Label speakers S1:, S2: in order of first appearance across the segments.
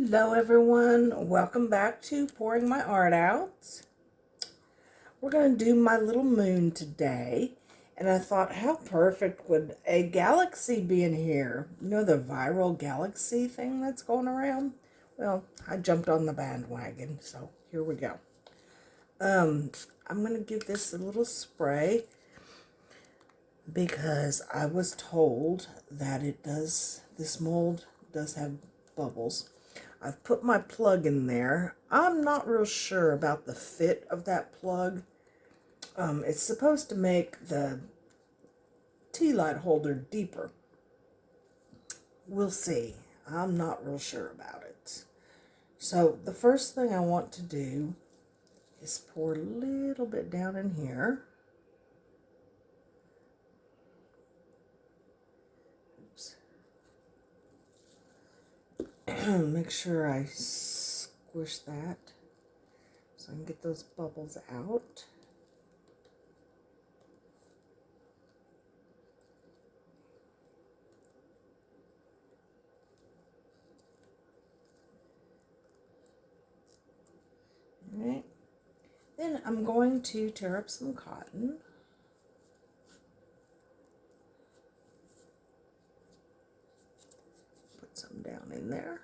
S1: Hello everyone, welcome back to Pouring My Art Out. We're going to do my little moon today, and I thought how perfect would a galaxy be in here. You know the viral galaxy thing that's going around? Well, I jumped on the bandwagon, so here we go. I'm going to give this a little spray because I was told that this mold does have bubbles. I've put my plug in there. I'm not real sure about the fit of that plug. It's supposed to make the tea light holder deeper. We'll see. I'm not real sure about it. So the first thing I want to do is pour a little bit down in here. Oops. Make sure I squish that so I can get those bubbles out. All right. Then I'm going to tear up some cotton. Put some down in there.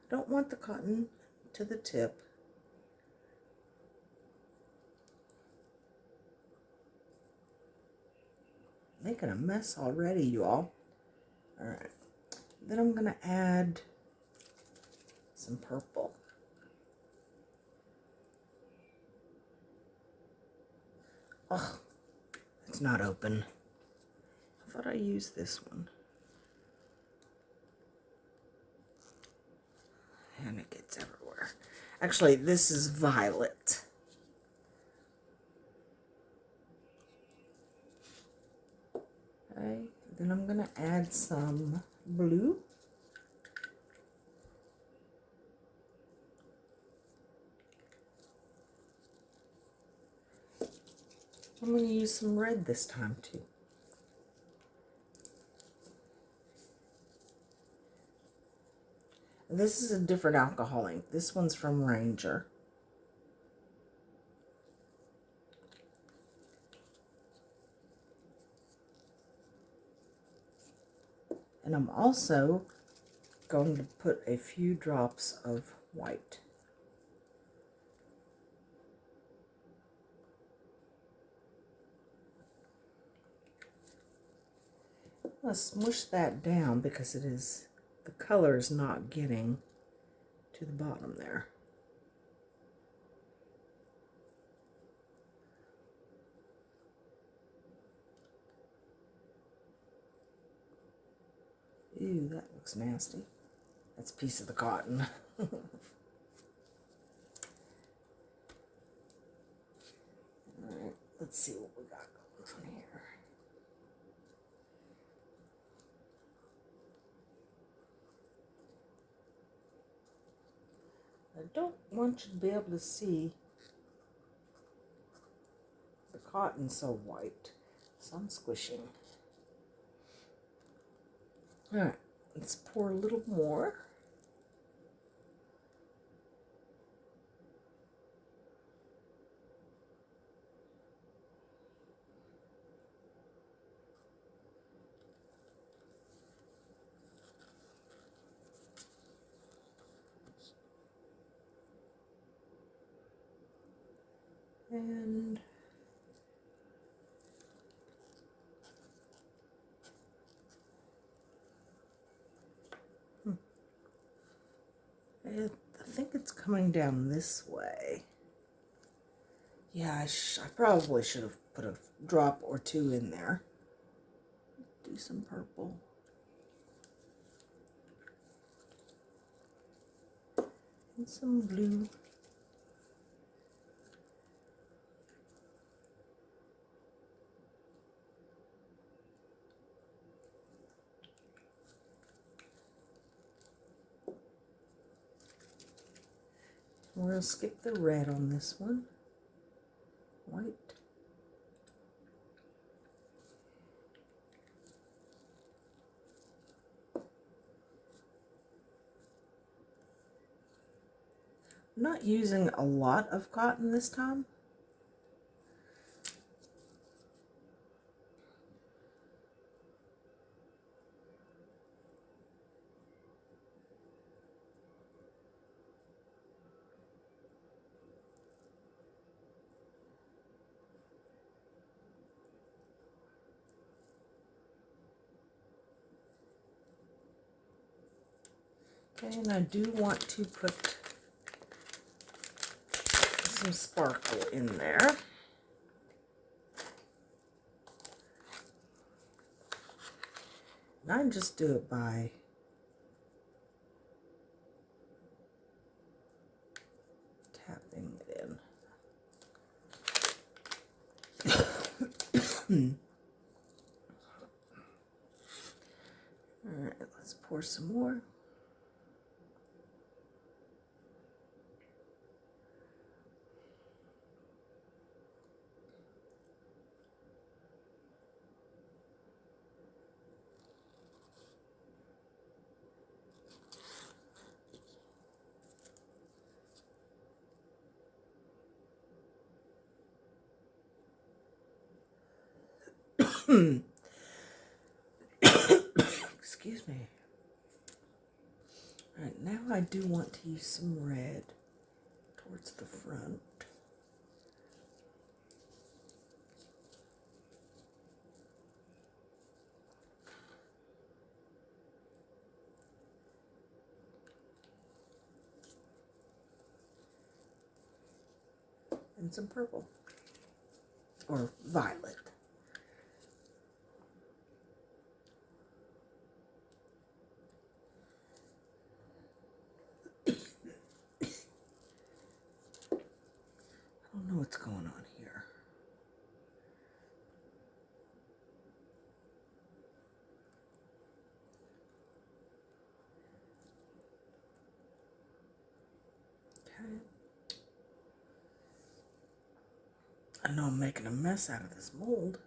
S1: I don't want the cotton to the tip. Making a mess already, you all. All right. Then I'm going to add some purple. Oh, it's not open. I thought I used this one. And it gets everywhere. Actually, this is violet. Okay, then I'm going to add some blue. I'm going to use some red this time too. This is a different alcohol ink. This one's from Ranger. And I'm also going to put a few drops of white. I'm going to smush that down because the color is not getting to the bottom there. Ew, that looks nasty. That's a piece of the cotton. Alright, let's see what we got going on here. I don't want you to be able to see the cotton so white, so I'm squishing. Alright, let's pour a little more. And I think it's coming down this way. Yeah, I probably should have put a drop or two in there. Do some purple. And some blue. We're going to skip the red on this one. White. I'm not using a lot of cotton this time. Okay, and I do want to put some sparkle in there. And I just do it by tapping it in. All right, let's pour some more. Excuse me. All right, now I do want to use some red towards the front. And some purple or violet. I don't know what's going on here. Okay. I know I'm making a mess out of this mold.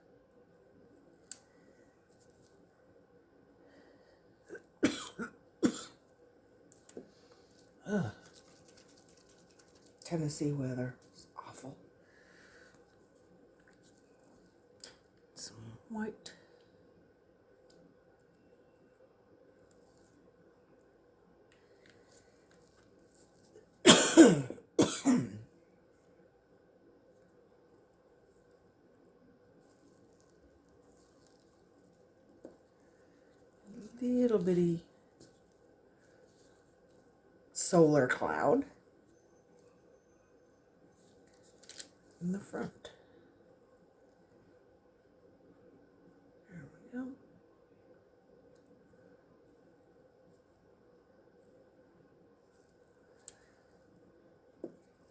S1: Ugh. Tennessee weather is awful. Some white. Little bitty solar cloud in the front. There we go.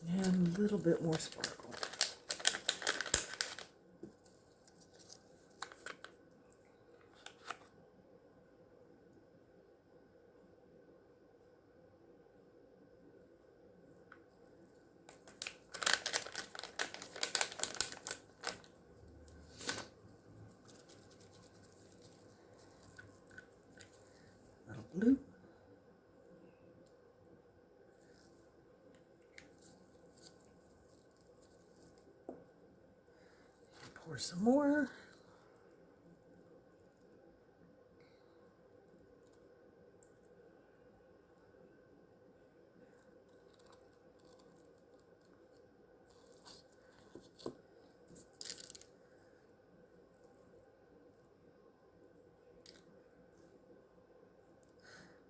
S1: And a little bit more sparkle. Little blue. Pour some more.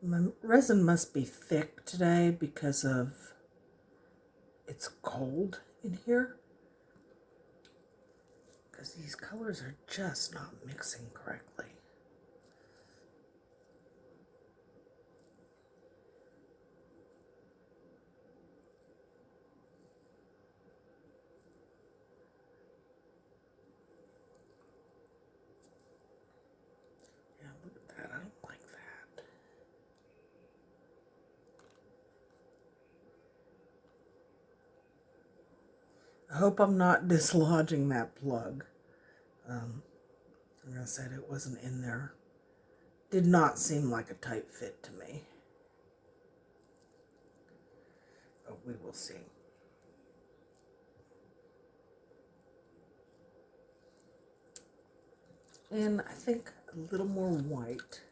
S1: My resin must be thick today because of it's cold in here. Because these colors are just not mixing correctly. Yeah, look at that. I don't like that. I hope I'm not dislodging that plug. Like I said, it wasn't in there. Did not seem like a tight fit to me. Oh, we will see. And I think a little more white.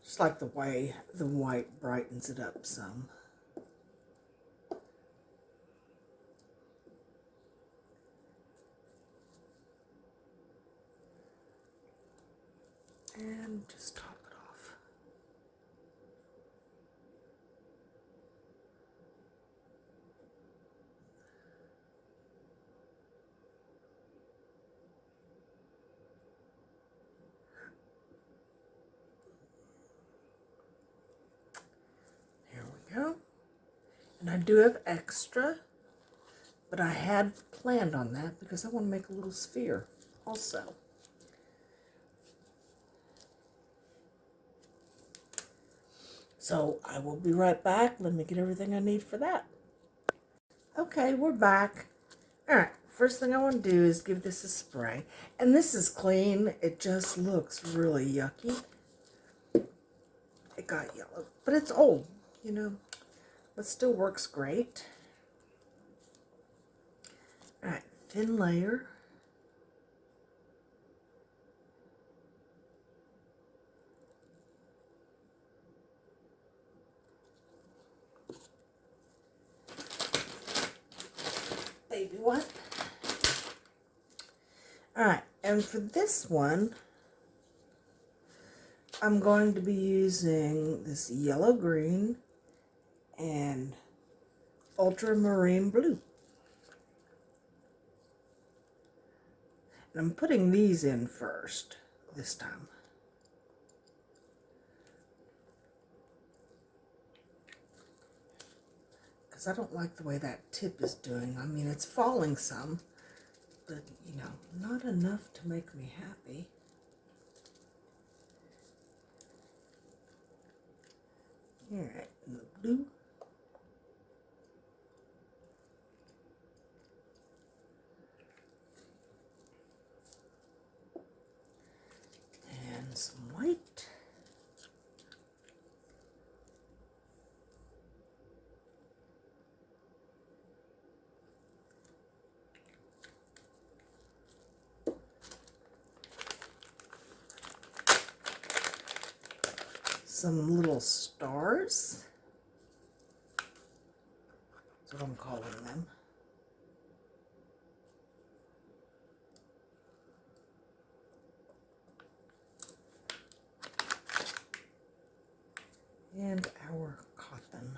S1: Just like the way the white brightens it up some. And just top it off. Here we go. And I do have extra, but I had planned on that because I want to make a little sphere also. So I will be right back. Let me get everything I need for that. Okay, we're back. All right, first thing I want to do is give this a spray. And this is clean. It just looks really yucky. It got yellow, but it's old, you know, but still works great. All right, thin layer. Baby one. All right, and for this one, I'm going to be using this yellow green and ultramarine blue. And I'm putting these in first this time. Because I don't like the way that tip is doing. I mean, it's falling some, but, you know, not enough to make me happy. All right, and the blue. And some white. Some little stars. That's what I'm calling them. And our cotton.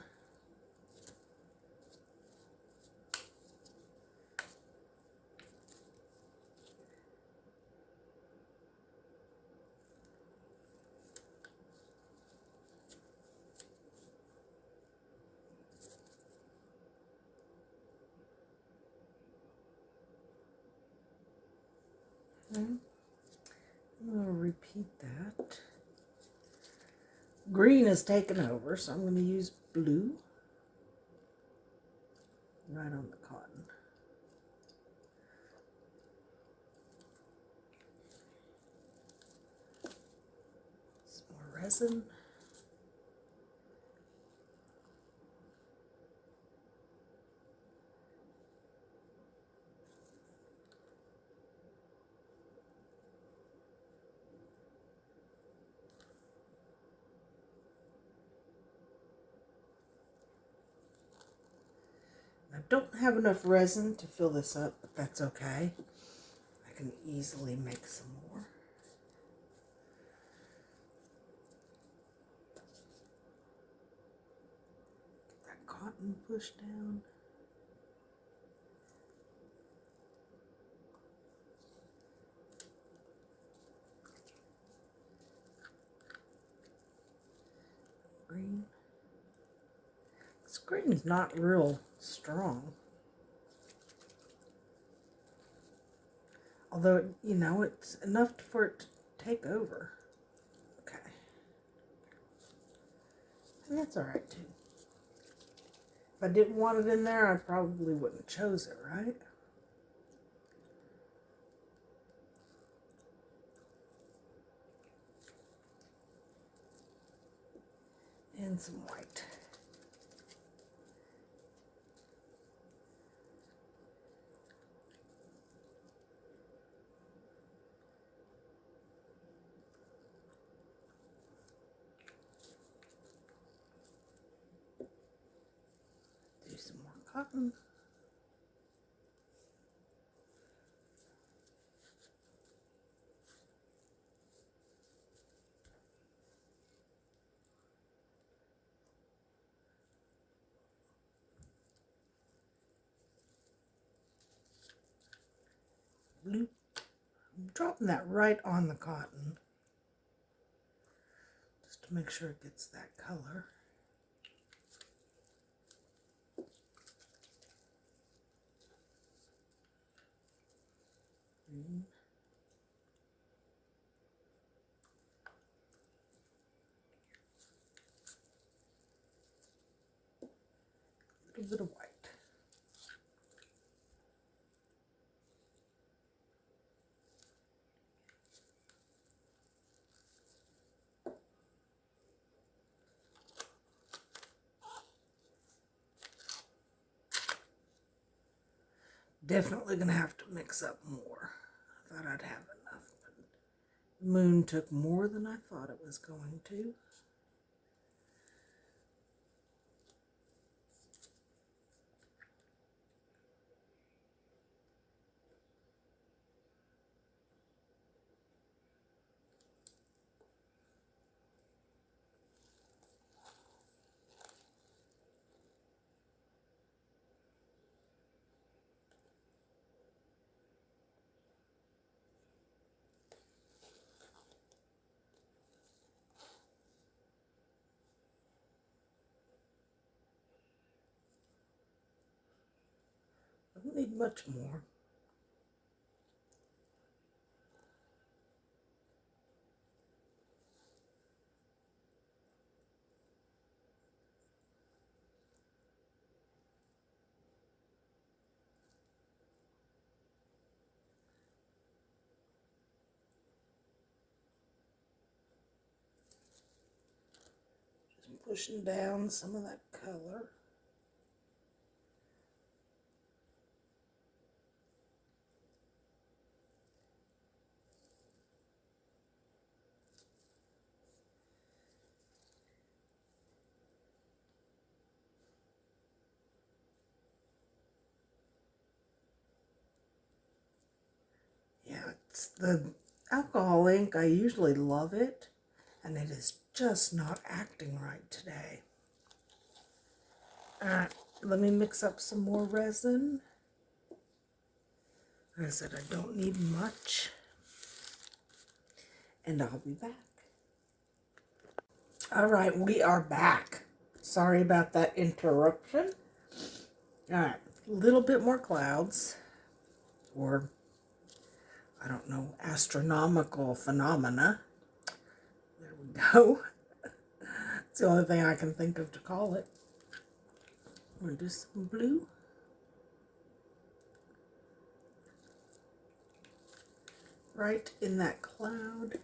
S1: Okay. I'm going to repeat that. Green is taken over, so I'm going to use blue right on the cotton. Some more resin. I don't have enough resin to fill this up, but that's okay. I can easily make some more. Get that cotton pushed down. Green. This green is not real strong. Although, you know, it's enough for it to take over. Okay. And that's all right, too. If I didn't want it in there, I probably wouldn't have chose it, right? And some white. Do some more cotton. Blue. I'm dropping that right on the cotton just to make sure it gets that color. Green. A little bit of white. Definitely gonna have to mix up more. I thought I'd have enough, but the moon took more than I thought it was going to. I don't need much more. Just pushing down some of that color. Yeah, it's the alcohol ink. I usually love it, and it is just not acting right today. Alright, let me mix up some more resin. Like I said, I don't need much, and I'll be back. Alright, we are back. Sorry about that interruption. Alright, a little bit more clouds, or I don't know, astronomical phenomena. There we go. It's the only thing I can think of to call it. I'm going to do some blue. Right in that cloud.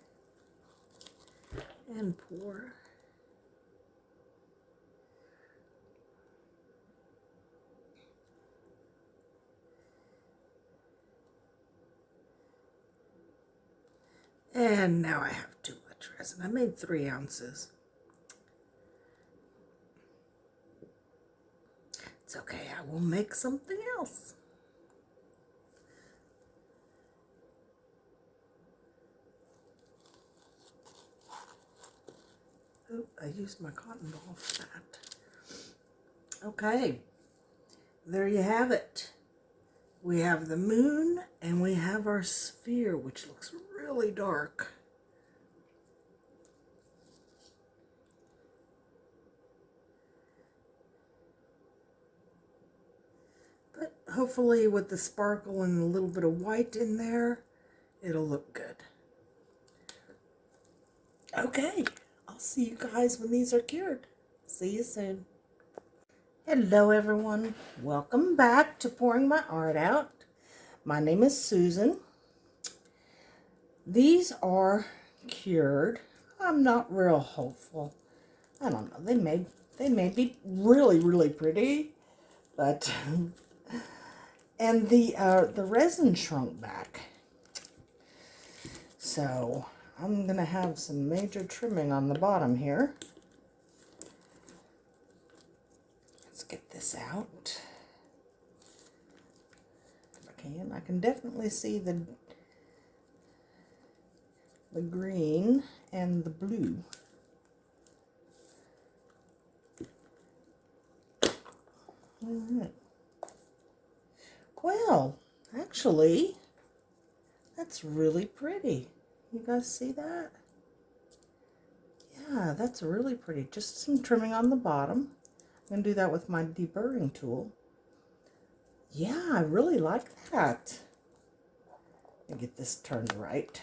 S1: And pour. And now I have too much resin. I made 3 ounces. It's okay, I will make something else. Oh, I used my cotton ball for that. Okay, there you have it. We have the moon and we have our sphere, which looks really dark. But hopefully with the sparkle and a little bit of white in there, it'll look good. Okay, I'll see you guys when these are cured. See you soon. Hello everyone, welcome back to Pouring My Art Out. My name is Susan. These are cured. I'm not real hopeful. I don't know. They may be really, really pretty, but and the resin shrunk back. So I'm gonna have some major trimming on the bottom here. Let's get this out. If I can, I can definitely see the green and the blue. All right. Well, actually, that's really pretty. You guys see that? Yeah, that's really pretty. Just some trimming on the bottom. I'm going to do that with my deburring tool. Yeah, I really like that. Let me get this turned right.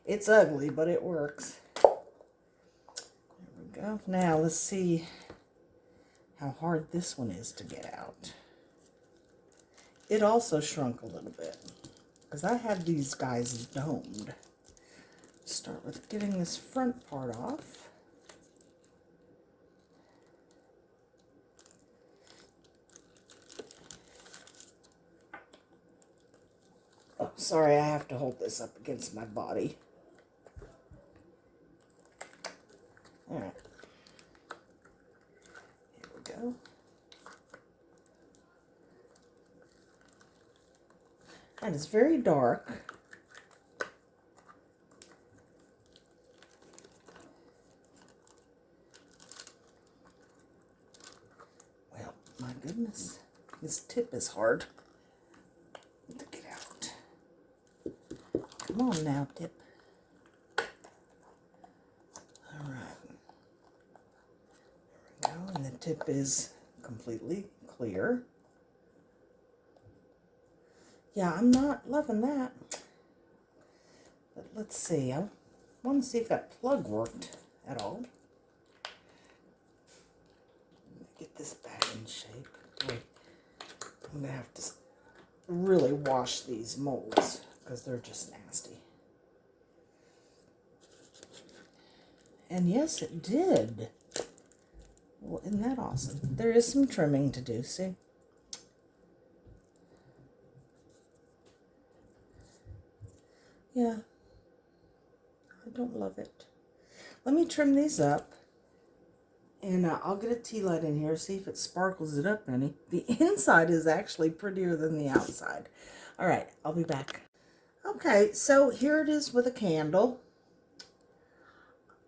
S1: It's ugly, but it works. There we go. Now, let's see how hard this one is to get out. It also shrunk a little bit because I had these guys domed. Start with getting this front part off. Oh, sorry, I have to hold this up against my body. All right. Here we go. And it's very dark. Well, my goodness, this tip is hard to get out. Come on now, tip. All right. There we go, and the tip is completely clear. Yeah, I'm not loving that. But let's see. I want to see if that plug worked at all. Get this back in shape. Boy, I'm going to have to really wash these molds because they're just nasty. And yes, it did. Well, isn't that awesome? There is some trimming to do, see? Yeah, I don't love it. Let me trim these up, and I'll get a tea light in here, see if it sparkles it up any. The inside is actually prettier than the outside. All right, I'll be back. Okay, so here it is with a candle,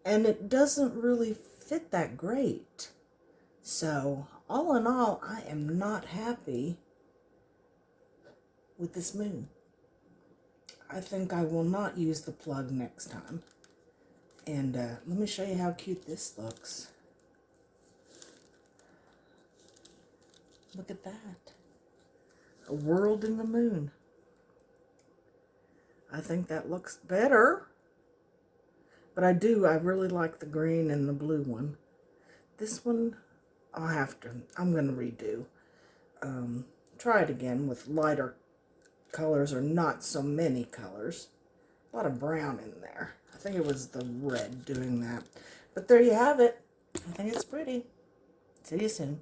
S1: and it doesn't really fit that great. So, all in all, I am not happy with this moon. I think I will not use the plug next time. And let me show you how cute this looks. Look at that. A world in the moon. I think that looks better. But I really like the green and the blue one. This one, I'm going to redo. Try it again with lighter colors or not so many colors. A lot of brown in there. I think it was the red doing that. But there you have it. I think it's pretty. See you soon.